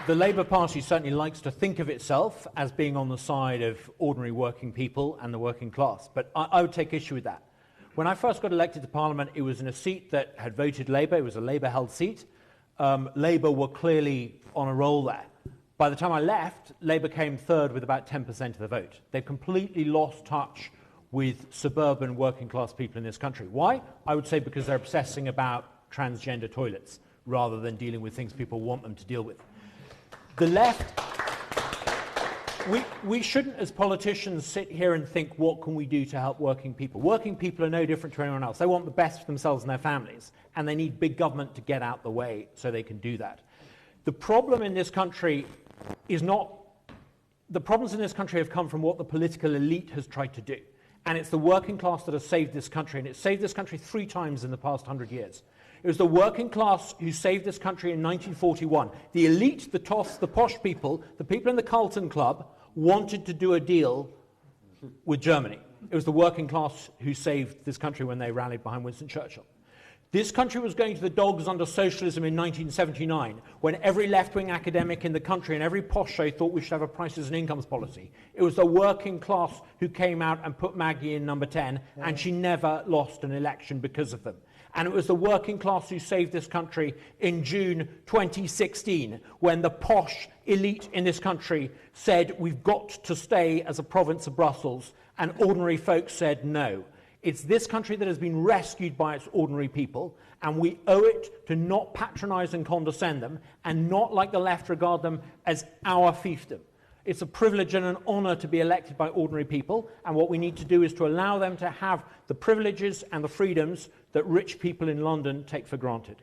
the Labour Party certainly likes to think of itself as being on the side of ordinary working people and the working class, but I would take issue with that. When I first got elected to Parliament, it was in a seat that had voted Labour. It was a Labour-held seat. Labour were clearly on a roll there. By the time I left, Labour came third with about 10% of the vote. They've completely lost touch with suburban working class people in this country. Why? I would say because they're obsessing about transgender toilets rather than dealing with things people want them to deal with. The left, we shouldn't as politicians sit here and think, what can we do to help working people? Working people are no different to anyone else. They want the best for themselves and their families, and they need big government to get out the way so they can do that. The problem in this country is not, the problems in this country have come from what the political elite has tried to do. And it's the working class that has saved this country, and it's saved this country 3 times in the past 100 years. It was the working class who saved this country in 1941. The elite, the toffs, the posh people, the people in the Carlton Club wanted to do a deal with Germany. It was the working class who saved this country when they rallied behind Winston Churchill. This country was going to the dogs under socialism in 1979, when every left-wing academic in the country and every posh show thought we should have a prices and incomes policy. It was the working class who came out and put Maggie in number 10, and she never lost an election because of them. And it was the working class who saved this country in June 2016, when the posh elite in this country said we've got to stay as a province of Brussels, and ordinary folks said no. It's this country that has been rescued by its ordinary people, and we owe it to not patronise and condescend them, and not, like the left, regard them as our fiefdom. It's a privilege and an honour to be elected by ordinary people, and what we need to do is to allow them to have the privileges and the freedoms that rich people in London take for granted.